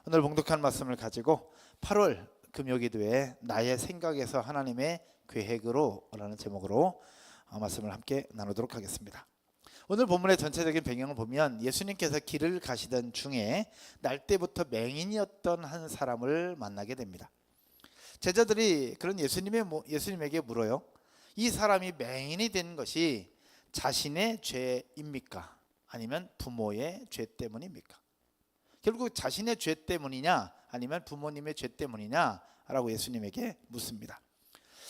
오늘 봉독한 말씀을 가지고 8월 금요기도에 나의 생각에서 하나님의 계획으로 라는 제목으로 말씀을 함께 나누도록 하겠습니다. 오늘 본문의 전체적인 배경을 보면 예수님께서 길을 가시던 중에 날 때부터 맹인이었던 한 사람을 만나게 됩니다. 제자들이 그런 예수님에게 물어요. 이 사람이 맹인이 된 것이 자신의 죄입니까? 아니면 부모의 죄 때문입니까? 결국 자신의 죄 때문이냐 아니면 부모님의 죄 때문이냐 라고 예수님에게 묻습니다.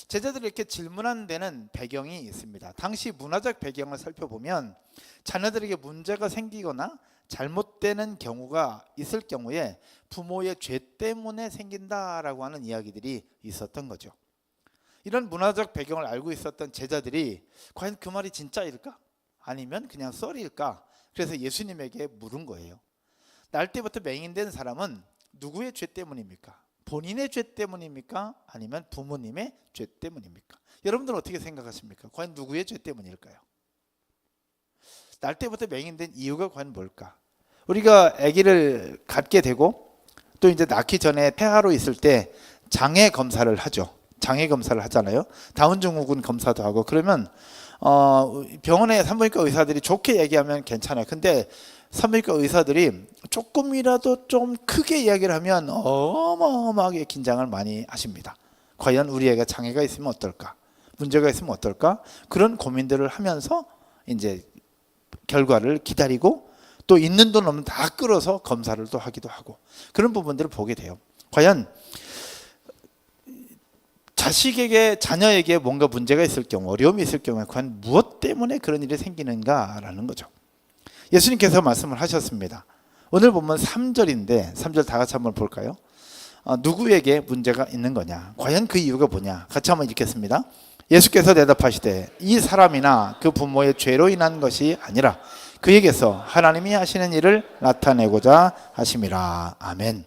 제자들이 이렇게 질문한 데는 배경이 있습니다. 당시 문화적 배경을 살펴보면 자녀들에게 문제가 생기거나 잘못되는 경우가 있을 경우에 부모의 죄 때문에 생긴다라고 하는 이야기들이 있었던 거죠. 이런 문화적 배경을 알고 있었던 제자들이 과연 그 말이 진짜일까? 아니면 그냥 썰일까? 그래서 예수님에게 물은 거예요. 날 때부터 맹인된 사람은 누구의 죄 때문입니까? 본인의 죄 때문입니까? 아니면 부모님의 죄 때문입니까? 여러분들은 어떻게 생각하십니까? 과연 누구의 죄 때문일까요? 날 때부터 맹인된 이유가 과연 뭘까? 우리가 아기를 갖게 되고 또 이제 낳기 전에 폐하로 있을 때 장애 검사를 하죠. 장애 검사를 하잖아요. 다운증후군 검사도 하고. 그러면 병원의 산부인과 의사들이 좋게 얘기하면 괜찮아요. 근데 산부인과 의사들이 조금이라도 좀 크게 이야기를 하면 어마어마하게 긴장을 많이 하십니다. 과연 우리 애가 장애가 있으면 어떨까? 문제가 있으면 어떨까? 그런 고민들을 하면서 이제 결과를 기다리고 또 있는 돈 없는 다 끌어서 검사를 또 하기도 하고 그런 부분들을 보게 돼요. 과연 자녀에게 뭔가 문제가 있을 경우, 어려움이 있을 경우에 과연 무엇 때문에 그런 일이 생기는가라는 거죠. 예수님께서 말씀을 하셨습니다. 오늘 보면 3절인데 3절 다 같이 한번 볼까요? 누구에게 문제가 있는 거냐? 과연 그 이유가 뭐냐? 같이 한번 읽겠습니다. 예수께서 대답하시되 이 사람이나 그 부모의 죄로 인한 것이 아니라 그에게서 하나님이 하시는 일을 나타내고자 하심이라. 아멘.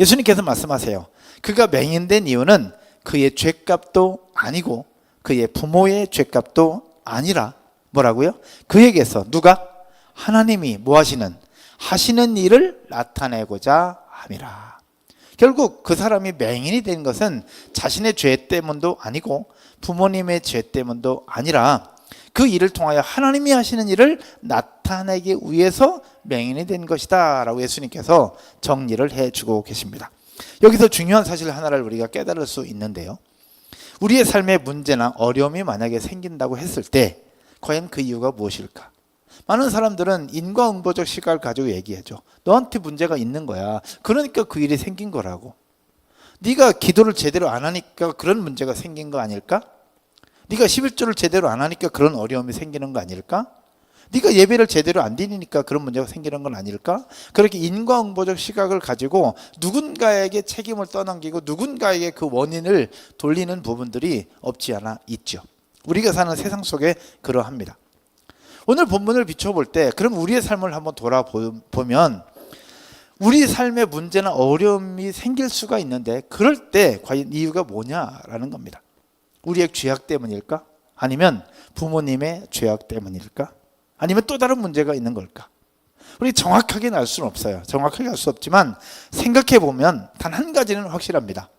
예수님께서 말씀하세요. 그가 맹인된 이유는 그의 죄값도 아니고 그의 부모의 죄값도 아니라 뭐라고요? 그에게서 누가? 하나님이 뭐 하시는 일을 나타내고자 함이라. 결국 그 사람이 맹인이 된 것은 자신의 죄 때문도 아니고 부모님의 죄 때문도 아니라 그 일을 통하여 하나님이 하시는 일을 나타내기 위해서 맹인이 된 것이다 라고 예수님께서 정리를 해주고 계십니다. 여기서 중요한 사실 하나를 우리가 깨달을 수 있는데요. 우리의 삶에 문제나 어려움이 만약에 생긴다고 했을 때 과연 그 이유가 무엇일까? 많은 사람들은 인과응보적 시각을 가지고 얘기하죠. 너한테 문제가 있는 거야. 그러니까 그 일이 생긴 거라고. 네가 기도를 제대로 안 하니까 그런 문제가 생긴 거 아닐까? 네가 11조를 제대로 안 하니까 그런 어려움이 생기는 거 아닐까? 네가 예배를 제대로 안 드리니까 그런 문제가 생기는 건 아닐까? 그렇게 인과응보적 시각을 가지고 누군가에게 책임을 떠넘기고 누군가에게 그 원인을 돌리는 부분들이 없지 않아 있죠. 우리가 사는 세상 속에 그러합니다. 오늘 본문을 비춰볼 때 그럼 우리의 삶을 한번 돌아보면 우리 삶에 문제나 어려움이 생길 수가 있는데 그럴 때 과연 이유가 뭐냐라는 겁니다. 우리의 죄악 때문일까? 아니면 부모님의 죄악 때문일까? 아니면 또 다른 문제가 있는 걸까? 우리 정확하게는 알 수는 없어요. 정확하게 알 수 없지만 생각해 보면 단 한 가지는 확실합니다.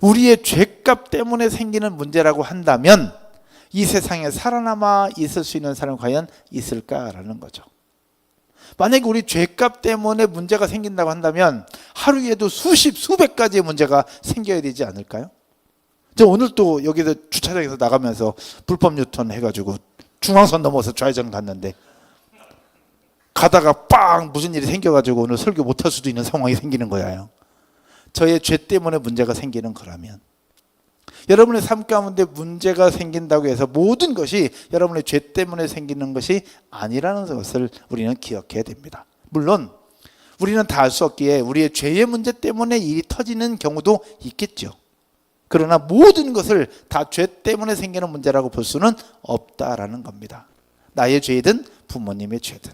우리의 죄값 때문에 생기는 문제라고 한다면 이 세상에 살아남아 있을 수 있는 사람은 과연 있을까라는 거죠. 만약에 우리 죄값 때문에 문제가 생긴다고 한다면 하루에도 수백 가지의 문제가 생겨야 되지 않을까요? 저 오늘 또 여기서 주차장에서 나가면서 불법 유턴 해가지고 중앙선 넘어서 좌회전 갔는데 가다가 빵 무슨 일이 생겨가지고 오늘 설교 못할 수도 있는 상황이 생기는 거예요. 저의 죄 때문에 문제가 생기는 거라면 여러분의 삶 가운데 문제가 생긴다고 해서 모든 것이 여러분의 죄 때문에 생기는 것이 아니라는 것을 우리는 기억해야 됩니다. 물론 우리는 다 알 수 없기에 우리의 죄의 문제 때문에 일이 터지는 경우도 있겠죠. 그러나 모든 것을 다 죄 때문에 생기는 문제라고 볼 수는 없다라는 겁니다. 나의 죄든 부모님의 죄든.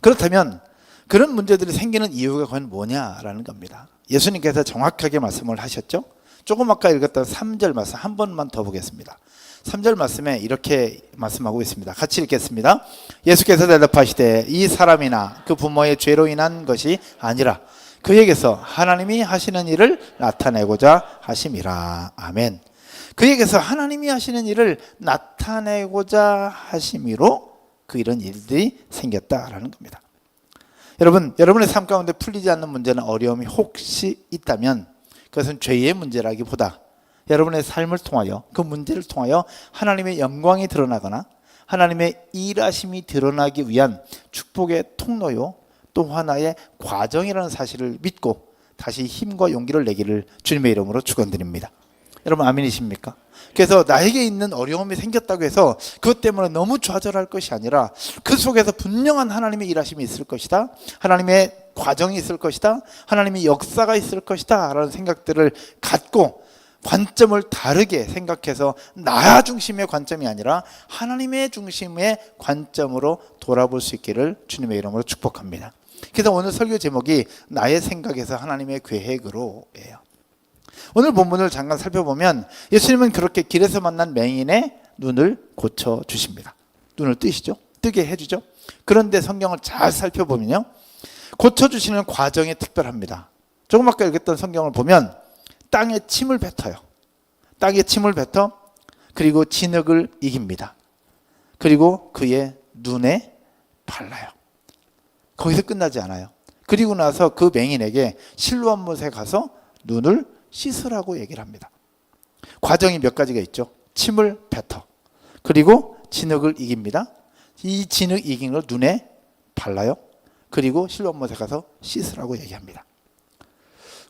그렇다면 그런 문제들이 생기는 이유가 과연 뭐냐라는 겁니다. 예수님께서 정확하게 말씀을 하셨죠. 조금 아까 읽었던 3절 말씀 한 번만 더 보겠습니다. 3절 말씀에 이렇게 말씀하고 있습니다. 같이 읽겠습니다. 예수께서 대답하시되 이 사람이나 그 부모의 죄로 인한 것이 아니라 그에게서 하나님이 하시는 일을 나타내고자 하심이라. 아멘. 그에게서 하나님이 하시는 일을 나타내고자 하심이로 그 이런 일들이 생겼다라는 겁니다. 여러분, 여러분의 삶 가운데 풀리지 않는 문제나 어려움이 혹시 있다면 그것은 죄의 문제라기보다 여러분의 삶을 통하여 그 문제를 통하여 하나님의 영광이 드러나거나 하나님의 일하심이 드러나기 위한 축복의 통로요 또 하나의 과정이라는 사실을 믿고 다시 힘과 용기를 내기를 주님의 이름으로 축원드립니다. 여러분 아멘이십니까? 그래서 나에게 있는 어려움이 생겼다고 해서 그것 때문에 너무 좌절할 것이 아니라 그 속에서 분명한 하나님의 일하심이 있을 것이다, 하나님의 과정이 있을 것이다, 하나님의 역사가 있을 것이다 라는 생각들을 갖고 관점을 다르게 생각해서 나 중심의 관점이 아니라 하나님의 중심의 관점으로 돌아볼 수 있기를 주님의 이름으로 축복합니다. 그래서 오늘 설교 제목이 나의 생각에서 하나님의 계획으로예요. 오늘 본문을 잠깐 살펴보면 예수님은 그렇게 길에서 만난 맹인의 눈을 고쳐주십니다. 눈을 뜨게 해주죠. 그런데 성경을 잘 살펴보면요, 고쳐주시는 과정이 특별합니다. 조금 아까 읽었던 성경을 보면 땅에 침을 뱉어요. 땅에 침을 뱉어 그리고 진흙을 이깁니다. 그리고 그의 눈에 발라요. 거기서 끝나지 않아요. 그리고 나서 그 맹인에게 실로암 못에 가서 눈을 씻으라고 얘기를 합니다. 과정이 몇 가지가 있죠. 침을 뱉어 그리고 진흙을 이깁니다. 이 진흙 이긴 걸 눈에 발라요. 그리고 실로암 못에 가서 씻으라고 얘기합니다.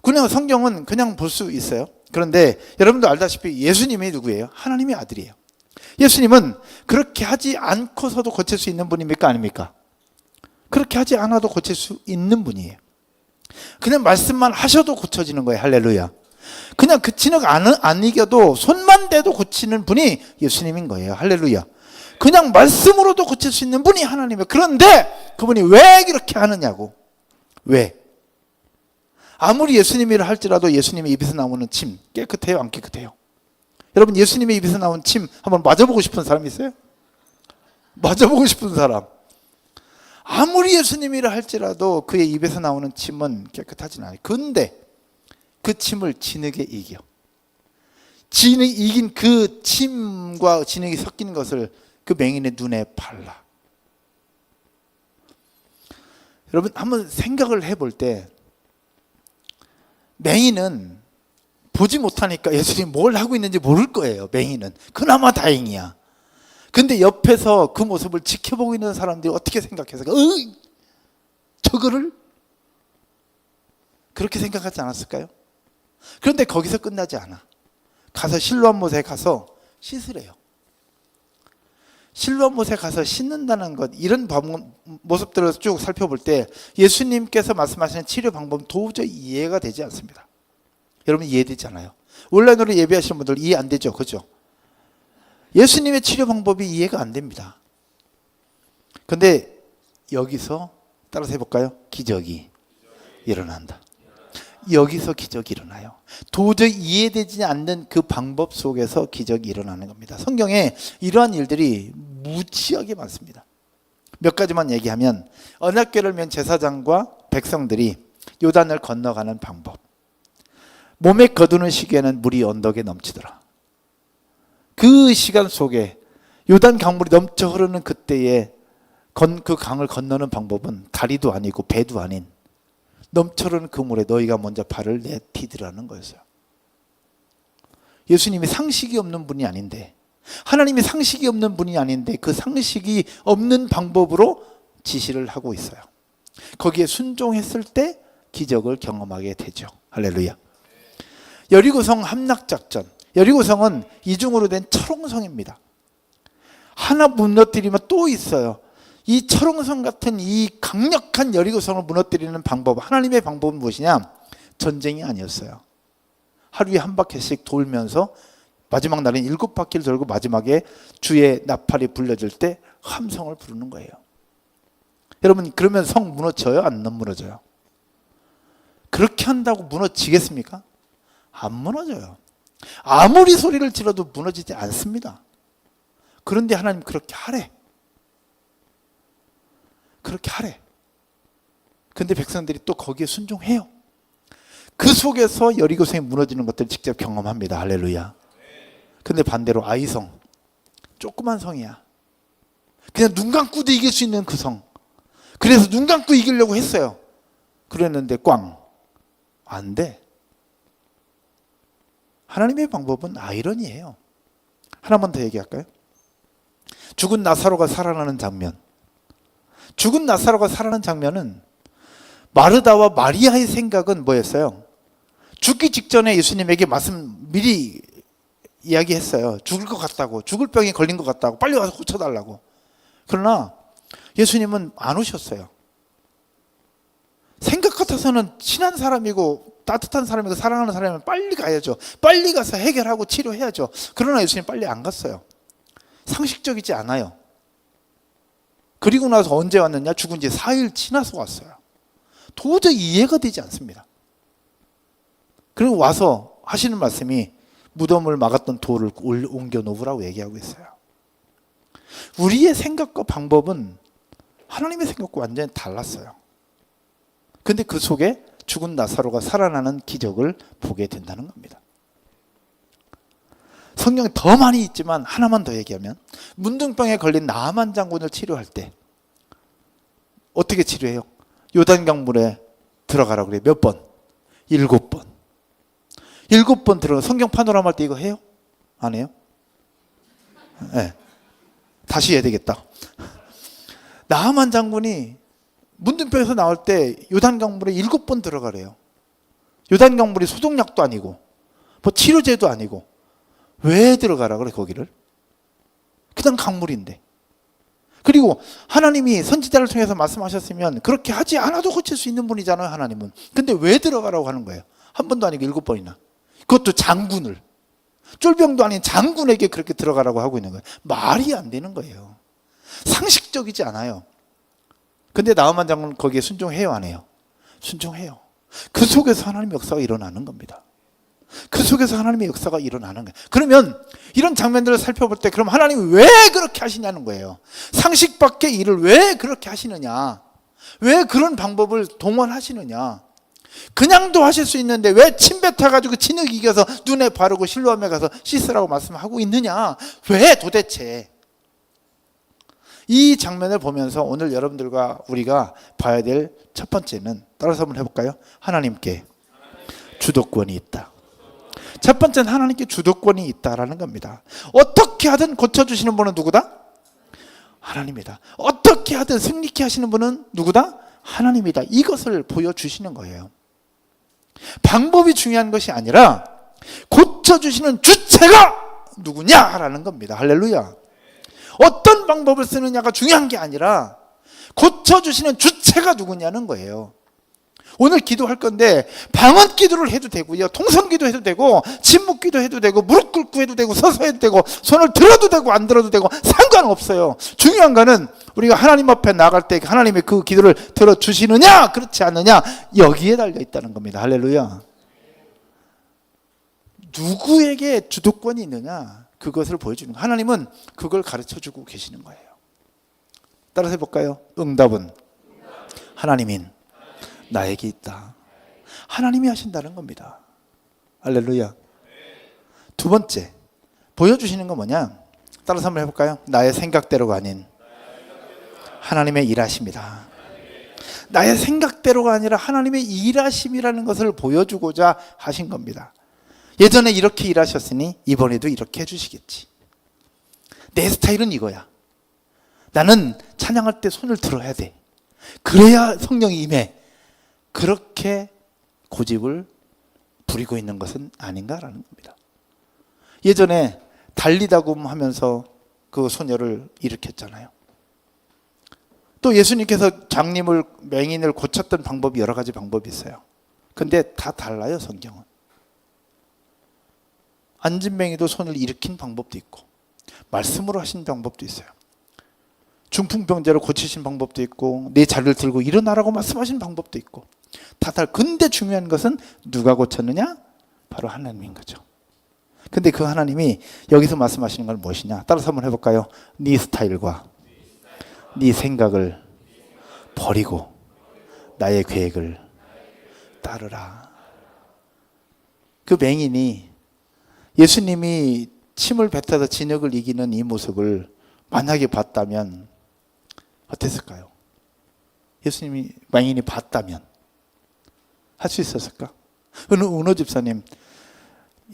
그냥 성경은 그냥 볼 수 있어요. 그런데 여러분도 알다시피 예수님이 누구예요? 하나님의 아들이에요. 예수님은 그렇게 하지 않고서도 고칠 수 있는 분입니까? 아닙니까? 그렇게 하지 않아도 고칠 수 있는 분이에요. 그냥 말씀만 하셔도 고쳐지는 거예요. 할렐루야. 그냥 그 진흙 안 이겨도 손만 대도 고치는 분이 예수님인 거예요. 할렐루야. 그냥 말씀으로도 고칠 수 있는 분이 하나님이에요. 그런데 그분이 왜 그렇게 하느냐고. 왜? 아무리 예수님이라 할지라도 예수님의 입에서 나오는 침 깨끗해요? 안 깨끗해요? 여러분 예수님의 입에서 나온 침 한번 맞아보고 싶은 사람 있어요? 맞아보고 싶은 사람. 아무리 예수님이라 할지라도 그의 입에서 나오는 침은 깨끗하진 않아요. 그런데 그 침을 진흙에 이겨. 진흙이 이긴 그 침과 진흙이 섞인 것을 그 맹인의 눈에 발라. 여러분 한번 생각을 해볼 때 맹인은 보지 못하니까 예수님이 뭘 하고 있는지 모를 거예요. 맹인은. 그나마 다행이야. 근데 옆에서 그 모습을 지켜보고 있는 사람들이 어떻게 생각해서 저거를 그렇게 생각하지 않았을까요? 그런데 거기서 끝나지 않아. 가서 실로암 못에 가서 씻으래요. 실로암 못에 가서 씻는다는 것, 이런 모습들을 쭉 살펴볼 때 예수님께서 말씀하시는 치료 방법은 도저히 이해가 되지 않습니다. 여러분 이해되지 않아요? 온라인으로 예배하시는 분들 이해 안 되죠? 그죠? 예수님의 치료 방법이 이해가 안 됩니다. 근데 여기서 따라서 해볼까요? 기적이 일어난다. 여기서 기적이 일어나요. 도저히 이해되지 않는 그 방법 속에서 기적이 일어나는 겁니다. 성경에 이러한 일들이 무지하게 많습니다. 몇 가지만 얘기하면 언약궤를 맨 제사장과 백성들이 요단을 건너가는 방법. 몸에 거두는 시기에는 물이 언덕에 넘치더라. 그 시간 속에 요단 강물이 넘쳐 흐르는 그때에 그 강을 건너는 방법은 다리도 아니고 배도 아닌 넘쳐 흐르는 그 물에 너희가 먼저 발을 내디디라는 거였어요. 예수님이 상식이 없는 분이 아닌데, 하나님이 상식이 없는 분이 아닌데 그 상식이 없는 방법으로 지시를 하고 있어요. 거기에 순종했을 때 기적을 경험하게 되죠. 할렐루야. 여리고성 함락작전. 여리고성은 이중으로 된 철옹성입니다. 하나 무너뜨리면 또 있어요. 이 철옹성 같은 이 강력한 여리고성을 무너뜨리는 방법, 하나님의 방법은 무엇이냐? 전쟁이 아니었어요. 하루에 한 바퀴씩 돌면서 마지막 날은 7바퀴를 돌고 마지막에 주의 나팔이 불려질 때 함성을 부르는 거예요. 여러분 그러면 성 무너져요? 안 무너져요? 그렇게 한다고 무너지겠습니까? 안 무너져요. 아무리 소리를 질러도 무너지지 않습니다. 그런데 하나님 그렇게 하래. 그렇게 하래. 근데 백성들이 또 거기에 순종해요. 그 속에서 여리고성이 무너지는 것들을 직접 경험합니다. 할렐루야. 근데 반대로 아이성, 조그만 성이야. 그냥 눈 감고도 이길 수 있는 그 성. 그래서 눈 감고 이기려고 했어요. 그랬는데 꽝. 안 돼. 하나님의 방법은 아이러니예요. 하나만 더 얘기할까요? 죽은 나사로가 살아나는 장면. 죽은 나사로가 살아나는 장면은 마르다와 마리아의 생각은 뭐였어요? 죽기 직전에 예수님에게 미리 이야기했어요. 죽을 것 같다고, 죽을 병이 걸린 것 같다고, 빨리 와서 고쳐달라고. 그러나 예수님은 안 오셨어요. 생각 같아서는 친한 사람이고 따뜻한 사람이고 사랑하는 사람이면 빨리 가야죠. 빨리 가서 해결하고 치료해야죠. 그러나 예수님 빨리 안 갔어요. 상식적이지 않아요. 그리고 나서 언제 왔느냐? 죽은 지 4일 지나서 왔어요. 도저히 이해가 되지 않습니다. 그리고 와서 하시는 말씀이 무덤을 막았던 돌을 옮겨 놓으라고 얘기하고 있어요. 우리의 생각과 방법은 하나님의 생각과 완전히 달랐어요. 근데 그 속에 죽은 나사로가 살아나는 기적을 보게 된다는 겁니다. 성경에 더 많이 있지만 하나만 더 얘기하면 문둥병에 걸린 나아만 장군을 치료할 때 어떻게 치료해요? 요단강물에 들어가라고 그래요. 몇 번? 7번. 7번 들어가. 성경 파노라마 할 때 이거 해요? 안 해요? 네. 다시 해야 되겠다. 나아만 장군이 문둥병에서 나올 때 요단강물에 7번 들어가래요. 요단강물이 소독약도 아니고 뭐 치료제도 아니고 왜 들어가라 그래 거기를? 그냥 강물인데. 그리고 하나님이 선지자를 통해서 말씀하셨으면 그렇게 하지 않아도 고칠 수 있는 분이잖아요. 하나님은. 근데 왜 들어가라고 하는 거예요? 한 번도 아니고 7번이나. 그것도 장군을. 쫄병도 아닌 장군에게 그렇게 들어가라고 하고 있는 거예요. 말이 안 되는 거예요. 상식적이지 않아요. 근데 나아만 장군은 거기에 순종해요, 안 해요? 순종해요. 그 속에서 하나님의 역사가 일어나는 겁니다. 그 속에서 하나님의 역사가 일어나는 거예요. 그러면 이런 장면들을 살펴볼 때 그럼 하나님이 왜 그렇게 하시냐는 거예요. 상식 밖의 일을 왜 그렇게 하시느냐? 왜 그런 방법을 동원하시느냐? 그냥도 하실 수 있는데 왜 침 뱉어가지고 진흙 이겨서 눈에 바르고 실로암에 가서 씻으라고 말씀하고 있느냐? 왜 도대체? 이 장면을 보면서 오늘 여러분들과 우리가 봐야 될 첫 번째는 따라서 한번 해볼까요? 하나님께 주도권이 있다. 첫 번째는 하나님께 주도권이 있다라는 겁니다. 어떻게 하든 고쳐주시는 분은 누구다? 하나님이다. 어떻게 하든 승리케 하시는 분은 누구다? 하나님이다. 이것을 보여주시는 거예요. 방법이 중요한 것이 아니라 고쳐주시는 주체가 누구냐라는 겁니다. 할렐루야. 어떤 방법을 쓰느냐가 중요한 게 아니라 고쳐주시는 주체가 누구냐는 거예요. 오늘 기도할 건데 방언 기도를 해도 되고요, 통성 기도 해도 되고, 침묵 기도 해도 되고, 무릎 꿇고 해도 되고, 서서 해도 되고, 손을 들어도 되고 안 들어도 되고 상관없어요. 중요한 거는 우리가 하나님 앞에 나갈 때 하나님의 그 기도를 들어주시느냐 그렇지 않느냐 여기에 달려 있다는 겁니다. 할렐루야. 누구에게 주도권이 있느냐 그것을 보여주는 거예요. 하나님은 그걸 가르쳐주고 계시는 거예요. 따라서 해볼까요? 응답은 하나님인 나에게 있다. 하나님이 하신다는 겁니다. 할렐루야. 두 번째 보여주시는 건 뭐냐? 따라서 한번 해볼까요? 나의 생각대로가 아닌 하나님의 일하심이다. 나의 생각대로가 아니라 하나님의 일하심이라는 것을 보여주고자 하신 겁니다. 예전에 이렇게 일하셨으니 이번에도 이렇게 해주시겠지. 내 스타일은 이거야. 나는 찬양할 때 손을 들어야 돼. 그래야 성령이 임해. 그렇게 고집을 부리고 있는 것은 아닌가라는 겁니다. 예전에 달리다굼 하면서 그 소녀를 일으켰잖아요. 또 예수님께서 맹인을 고쳤던 방법이 여러 가지 방법이 있어요. 근데 다 달라요, 성경은. 안진뱅이도 손을 일으킨 방법도 있고 말씀으로 하신 방법도 있어요. 중풍병자를 고치신 방법도 있고 내 자리를 들고 일어나라고 말씀하신 방법도 있고 다 근데 중요한 것은 누가 고쳤느냐? 바로 하나님인 거죠. 근데 그 하나님이 여기서 말씀하시는 건 무엇이냐? 따라서 한번 해볼까요? 네 스타일과 네 생각을 버리고 나의 계획을 따르라. 그 맹인이 예수님이 침을 뱉어서 진역을 이기는 이 모습을 만약에 봤다면 어땠을까요? 예수님이 맹인이 봤다면 할 수 있었을까? 은호 집사님,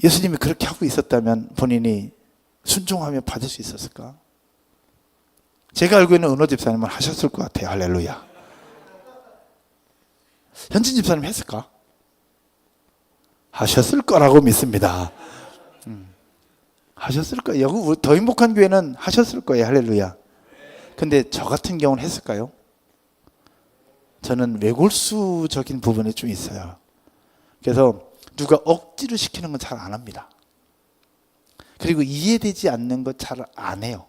예수님이 그렇게 하고 있었다면 본인이 순종하며 받을 수 있었을까? 제가 알고 있는 은호 집사님은 하셨을 것 같아요. 할렐루야. 현진 집사님 했을까? 하셨을 거라고 믿습니다. 하셨을 거예요. 여기 더 행복한 교회는 하셨을 거예요. 할렐루야. 근데 저 같은 경우는 했을까요? 저는 외골수적인 부분이 좀 있어요. 그래서 누가 억지로 시키는 건 잘 안 합니다. 그리고 이해되지 않는 거 잘 안 해요.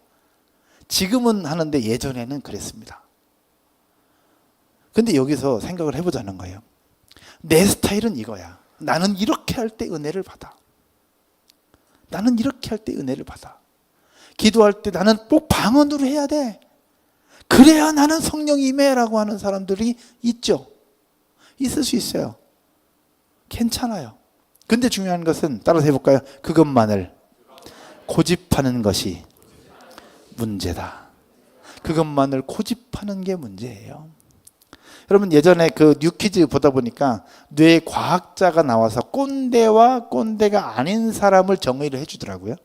지금은 하는데 예전에는 그랬습니다. 근데 여기서 생각을 해보자는 거예요. 내 스타일은 이거야. 나는 이렇게 할 때 은혜를 받아. 나는 이렇게 할 때 은혜를 받아. 기도할 때 나는 꼭 방언으로 해야 돼. 그래야 나는 성령이 임해라고 하는 사람들이 있죠. 있을 수 있어요. 괜찮아요. 근데 중요한 것은 따라서 해볼까요? 그것만을 고집하는 것이 문제다. 그것만을 고집하는 게 문제예요. 여러분 예전에 그 뉴퀴즈 보다 보니까 뇌 과학자가 나와서 꼰대와 꼰대가 아닌 사람을 정의를 해주더라고요.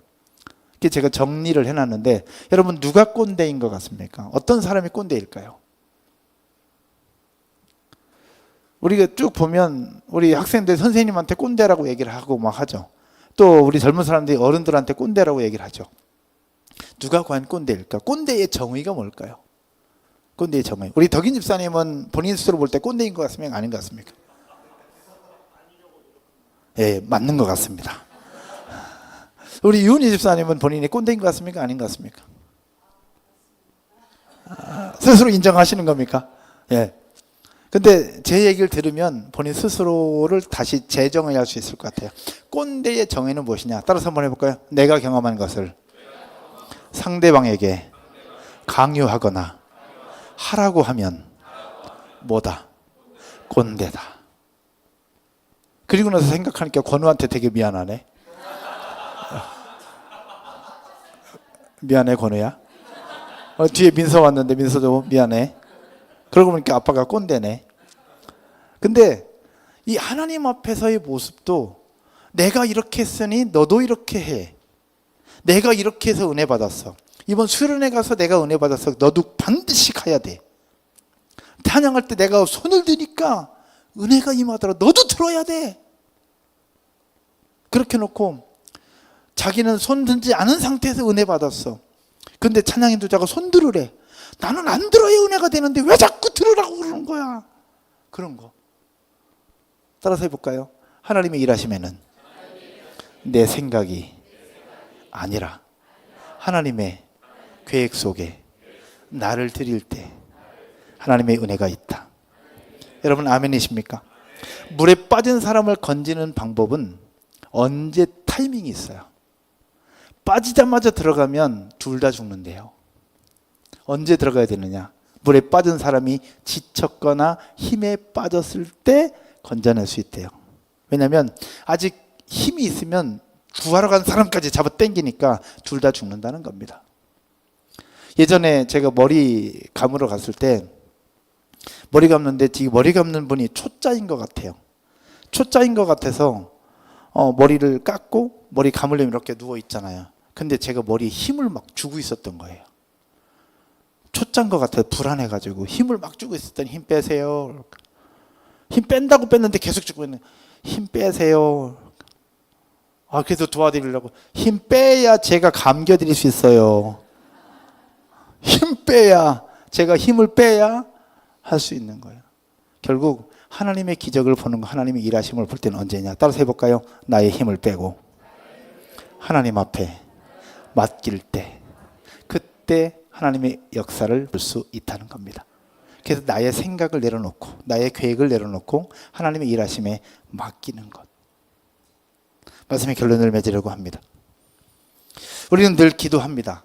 그게 제가 정리를 해놨는데 여러분 누가 꼰대인 것 같습니까? 어떤 사람이 꼰대일까요? 우리가 쭉 보면 우리 학생들 선생님한테 꼰대라고 얘기를 하고 막 하죠. 또 우리 젊은 사람들이 어른들한테 꼰대라고 얘기를 하죠. 누가 과연 꼰대일까? 꼰대의 정의가 뭘까요? 꼰대의 정의. 우리 덕인 집사님은 본인 스스로 볼 때 꼰대인 것 같습니까? 아닌 것 같습니까? 예, 맞는 것 같습니다. 우리 유은희 집사님은 본인이 꼰대인 것 같습니까? 아닌 것 같습니까? 스스로 인정하시는 겁니까? 예. 근데 제 얘기를 들으면 본인 스스로를 다시 재정의할 수 있을 것 같아요. 꼰대의 정의는 무엇이냐? 따라서 한번 해볼까요? 내가 경험한 것을 상대방에게 강요하거나 하라고 하면 뭐다? 꼰대다. 그리고 나서 생각하니까 권우한테 되게 미안하네. 미안해 권우야. 뒤에 민서 왔는데 민서도 미안해. 그러고 보니까 아빠가 꼰대네. 근데 이 하나님 앞에서의 모습도 내가 이렇게 했으니 너도 이렇게 해. 내가 이렇게 해서 은혜 받았어. 이번 수련회 가서 내가 은혜 받았어. 너도 반드시 가야 돼. 찬양할 때 내가 손을 드니까 은혜가 임하더라. 너도 들어야 돼. 그렇게 놓고 자기는 손 들지 않은 상태에서 은혜 받았어. 근데 찬양 인도자가 손 들으래. 나는 안 들어야 은혜가 되는데 왜 자꾸 들으라고 그러는 거야. 그런 거. 따라서 해볼까요? 하나님의 일하심에는 내 생각이 아니라 하나님의 계획 속에 나를 드릴 때 하나님의 은혜가 있다. 여러분 아멘이십니까? 물에 빠진 사람을 건지는 방법은 언제 타이밍이 있어요. 빠지자마자 들어가면 둘 다 죽는데요. 언제 들어가야 되느냐? 물에 빠진 사람이 지쳤거나 힘에 빠졌을 때 건져낼 수 있대요. 왜냐하면 아직 힘이 있으면 구하러 간 사람까지 잡아 당기니까 둘 다 죽는다는 겁니다. 예전에 제가 머리 감으러 갔을 때 머리 감는데 머리 감는 분이 초짜인 것 같아요. 초짜인 것 같아서 머리를 깎고 머리 감으려면 이렇게 누워 있잖아요. 근데 제가 머리에 힘을 막 주고 있었던 거예요. 초짜인 것 같아서 불안해가지고 힘을 막 주고 있었더니 힘 빼세요. 힘 뺀다고 뺐는데 계속 주고 있는 힘 빼세요. 그래서 도와드리려고 힘 빼야 제가 감겨드릴 수 있어요. 힘 빼야 제가 힘을 빼야 할 수 있는 거예요. 결국 하나님의 기적을 보는 거, 하나님의 일하심을 볼 때는 언제냐? 따라서 해볼까요? 나의 힘을 빼고 하나님 앞에 맡길 때, 그때 하나님의 역사를 볼 수 있다는 겁니다. 그래서 나의 생각을 내려놓고 나의 계획을 내려놓고 하나님의 일하심에 맡기는 것. 말씀의 결론을 맺으려고 합니다. 우리는 늘 기도합니다.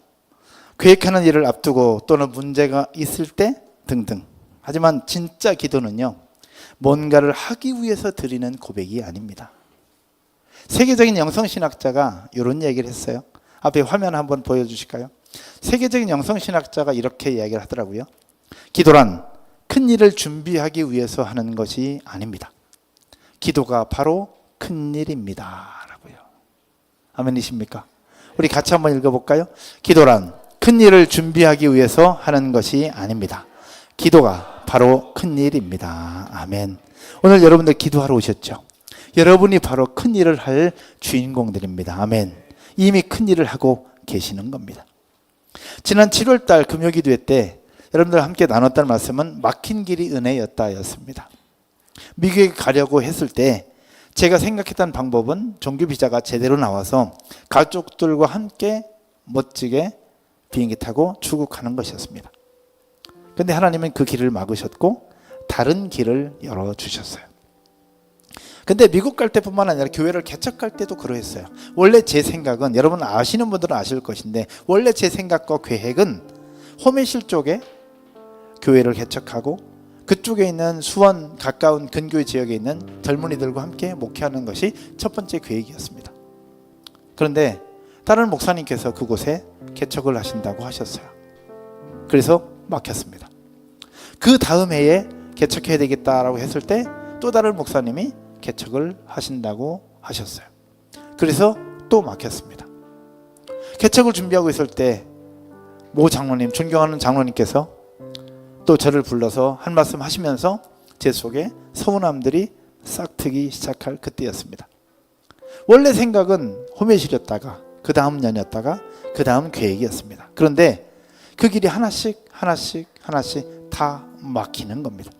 계획하는 일을 앞두고 또는 문제가 있을 때 등등. 하지만 진짜 기도는요, 뭔가를 하기 위해서 드리는 고백이 아닙니다. 세계적인 영성신학자가 이런 얘기를 했어요. 앞에 화면 한번 보여주실까요? 세계적인 영성신학자가 이렇게 이야기를 하더라고요. 기도란 큰 일을 준비하기 위해서 하는 것이 아닙니다. 기도가 바로 큰 일입니다. 라고요. 아멘이십니까? 우리 같이 한번 읽어볼까요? 기도란 큰 일을 준비하기 위해서 하는 것이 아닙니다. 기도가 바로 큰 일입니다. 아멘. 오늘 여러분들 기도하러 오셨죠? 여러분이 바로 큰 일을 할 주인공들입니다. 아멘. 이미 큰 일을 하고 계시는 겁니다. 지난 7월달 금요기도회 때 여러분들과 함께 나눴던 말씀은 막힌 길이 은혜였다 였습니다. 미국에 가려고 했을 때 제가 생각했던 방법은 종교 비자가 제대로 나와서 가족들과 함께 멋지게 비행기 타고 출국하는 것이었습니다. 그런데 하나님은 그 길을 막으셨고 다른 길을 열어주셨어요. 근데 미국 갈 때뿐만 아니라 교회를 개척할 때도 그러했어요. 원래 제 생각은, 여러분 아시는 분들은 아실 것인데, 원래 제 생각과 계획은 호메실 쪽에 교회를 개척하고 그쪽에 있는 수원 가까운 근교의 지역에 있는 젊은이들과 함께 목회하는 것이 첫 번째 계획이었습니다. 그런데 다른 목사님께서 그곳에 개척을 하신다고 하셨어요. 그래서 막혔습니다. 그 다음 해에 개척해야 되겠다라고 했을 때 또 다른 목사님이 개척을 하신다고 하셨어요. 그래서 또 막혔습니다. 개척을 준비하고 있을 때 모 장로님, 존경하는 장로님께서 또 저를 불러서 한 말씀 하시면서 제 속에 서운함들이 싹트기 시작할 그때였습니다. 원래 생각은 호메실이었다가 그 다음 년이었다가 그 다음 계획이었습니다. 그런데 그 길이 하나씩 다 막히는 겁니다.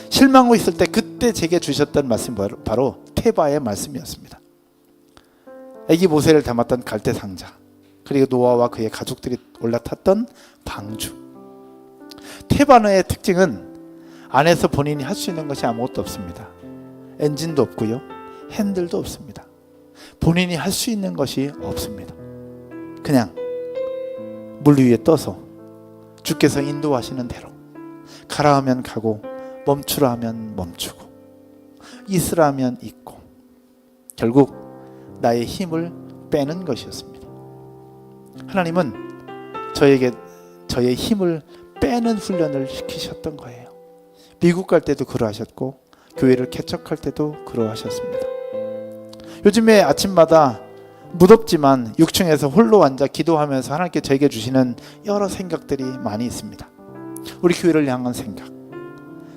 실망하고 있을 때 그때 제게 주셨던 말씀이 바로 테바의 말씀이었습니다. 애기 모세를 담았던 갈대 상자, 그리고 노아와 그의 가족들이 올라탔던 방주. 테바의 특징은 안에서 본인이 할 수 있는 것이 아무것도 없습니다. 엔진도 없고요, 핸들도 없습니다. 본인이 할 수 있는 것이 없습니다. 그냥 물 위에 떠서 주께서 인도하시는 대로 가라 하면 가고 멈추라 하면 멈추고 있으라 하면 있고, 결국 나의 힘을 빼는 것이었습니다. 하나님은 저에게 저의 힘을 빼는 훈련을 시키셨던 거예요. 미국 갈 때도 그러하셨고 교회를 개척할 때도 그러하셨습니다. 요즘에 아침마다 무덥지만 6층에서 홀로 앉아 기도하면서 하나님께 저에게 주시는 여러 생각들이 많이 있습니다. 우리 교회를 향한 생각,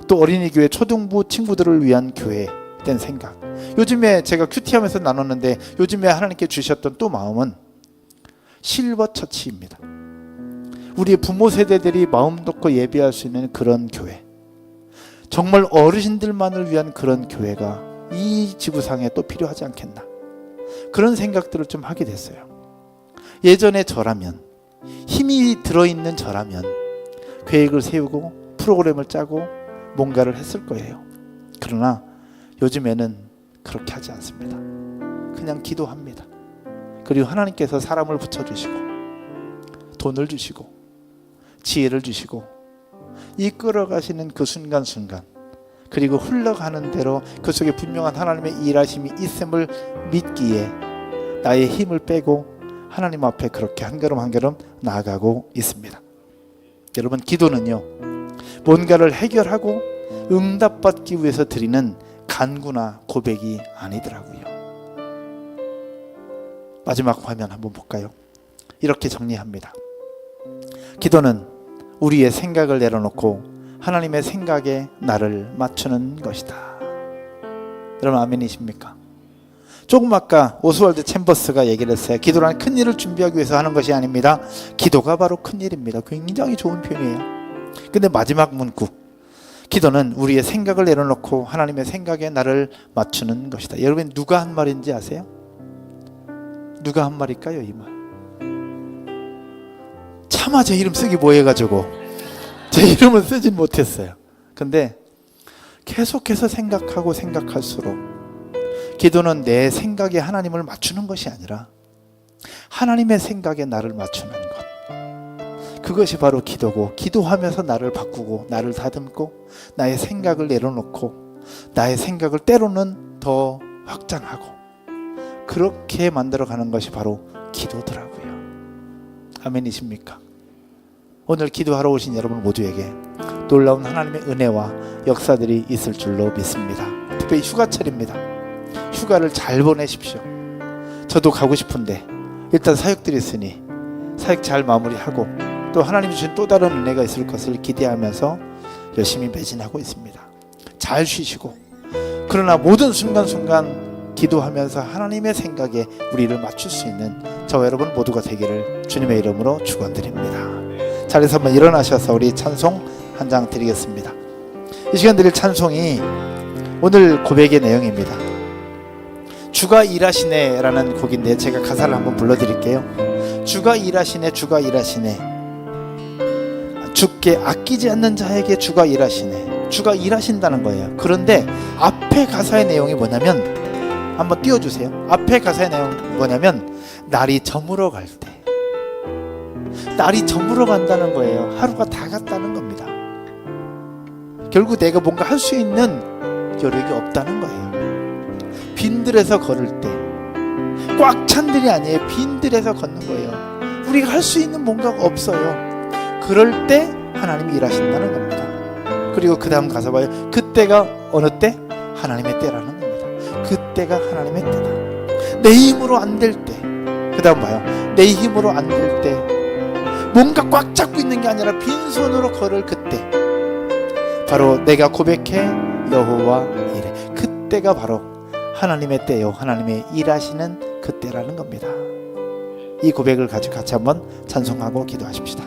또 어린이 교회 초등부 친구들을 위한 교회에 대한 생각. 요즘에 제가 큐티하면서 나눴는데 요즘에 하나님께 주셨던 또 마음은 실버 처치입니다. 우리의 부모 세대들이 마음 놓고 예배할 수 있는 그런 교회, 정말 어르신들만을 위한 그런 교회가 이 지구상에 또 필요하지 않겠나, 그런 생각들을 좀 하게 됐어요. 예전에 저라면, 힘이 들어있는 저라면 계획을 세우고 프로그램을 짜고 뭔가를 했을 거예요. 그러나 요즘에는 그렇게 하지 않습니다. 그냥 기도합니다. 그리고 하나님께서 사람을 붙여주시고 돈을 주시고 지혜를 주시고 이끌어가시는 그 순간순간, 그리고 흘러가는 대로 그 속에 분명한 하나님의 일하심이 있음을 믿기에 나의 힘을 빼고 하나님 앞에 그렇게 한 걸음 한 걸음 나아가고 있습니다. 여러분, 기도는요, 뭔가를 해결하고 응답받기 위해서 드리는 간구나 고백이 아니더라고요. 마지막 화면 한번 볼까요? 이렇게 정리합니다. 기도는 우리의 생각을 내려놓고 하나님의 생각에 나를 맞추는 것이다. 여러분 아멘이십니까? 조금 아까 오스왈드 챔버스가 얘기를 했어요. 기도란 큰 일을 준비하기 위해서 하는 것이 아닙니다. 기도가 바로 큰 일입니다. 굉장히 좋은 표현이에요. 근데 마지막 문구, 기도는 우리의 생각을 내려놓고 하나님의 생각에 나를 맞추는 것이다. 여러분 누가 한 말인지 아세요? 누가 한 말일까요? 이 말. 차마 제 이름 쓰기 뭐해가지고 제 이름은 쓰진 못했어요. 근데 계속해서 생각하고 생각할수록 기도는 내 생각에 하나님을 맞추는 것이 아니라 하나님의 생각에 나를 맞추는 것, 그것이 바로 기도고, 기도하면서 나를 바꾸고 나를 다듬고 나의 생각을 내려놓고 나의 생각을 때로는 더 확장하고 그렇게 만들어가는 것이 바로 기도더라고요. 아멘이십니까? 오늘 기도하러 오신 여러분 모두에게 놀라운 하나님의 은혜와 역사들이 있을 줄로 믿습니다. 특별히 휴가철입니다. 휴가를 잘 보내십시오. 저도 가고 싶은데 일단 사역들이 있으니 사역 잘 마무리하고 또 하나님 주신 또 다른 은혜가 있을 것을 기대하면서 열심히 매진하고 있습니다. 잘 쉬시고, 그러나 모든 순간순간 기도하면서 하나님의 생각에 우리를 맞출 수 있는 저와 여러분 모두가 되기를 주님의 이름으로 축원드립니다. 자리에서 한번 일어나셔서 우리 찬송 한 장 드리겠습니다. 이 시간 드릴 찬송이 오늘 고백의 내용입니다. 주가 일하시네 라는 곡인데 제가 가사를 한번 불러드릴게요. 주가 일하시네, 주가 일하시네, 주께 아끼지 않는 자에게 주가 일하시네. 주가 일하신다는 거예요. 그런데 앞에 가사의 내용이 뭐냐면, 한번 띄워주세요. 앞에 가사의 내용 뭐냐면 날이 저물어 갈 때, 날이 저물어 간다는 거예요. 하루가 다 갔다는 겁니다. 결국 내가 뭔가 할 수 있는 여력이 없다는 거예요. 빈들에서 걸을 때, 꽉 찬 들이 아니에요. 빈들에서 걷는 거예요. 우리가 할 수 있는 뭔가가 없어요. 그럴 때 하나님이 일하신다는 겁니다. 그리고 그 다음 가사 봐요. 그때가 어느 때? 하나님의 때라는 겁니다. 그때가 하나님의 때다. 내 힘으로 안 될 때, 그 다음 봐요. 내 힘으로 안 될 때, 뭔가 꽉 잡고 있는 게 아니라 빈손으로 걸을 그때, 바로 내가 고백해 여호와 이래. 그때가 바로 하나님의 때요, 하나님의 일하시는 그때라는 겁니다. 이 고백을 가지고 같이 한번 찬송하고 기도하십시다.